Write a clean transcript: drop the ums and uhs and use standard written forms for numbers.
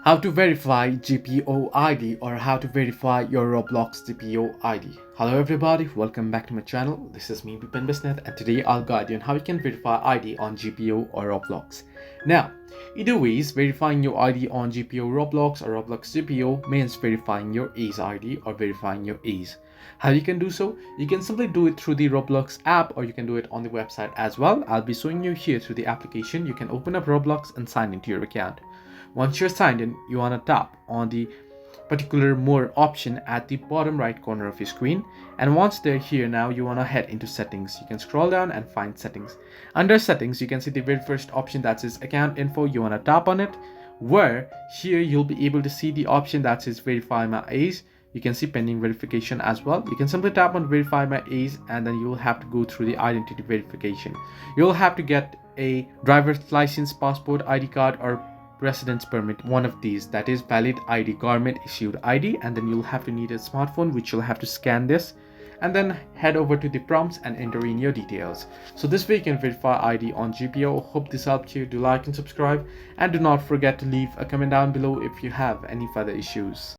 How to verify GPO ID or how to verify your Roblox GPO ID. Hello everybody, welcome back to my channel. This is me, Bipan Bisnath, and today I'll guide you on how you can verify ID on GPO or Roblox. Now, either ways, verifying your ID on GPO Roblox or Roblox GPO means verifying your A's ID or verifying your A's. How you can do so? You can simply do it through the Roblox app or you can do it on the website as well. I'll be showing you here through the application. You can open up Roblox and sign into your account. Once you're signed in, you want to tap on the particular more option at the bottom right corner of your screen, and once they're here, now you want to head into settings. You can scroll down and find settings. Under settings, you can see the very first option that says account info. You want to tap on it, where here you'll be able to see the option that says verify my A's. You can see pending verification as well. You can simply tap on verify my A's, and then you will have to go through the identity verification. You'll have to get a driver's license, passport, ID card, or residence permit, one of these, that is valid ID, government issued ID, and then you'll have to need a smartphone, which you'll have to scan this and then head over to the prompts and enter in your details. So this way you can verify ID on GPO. Hope this helped you. Do like and subscribe, and do not forget to leave a comment down below if you have any further issues.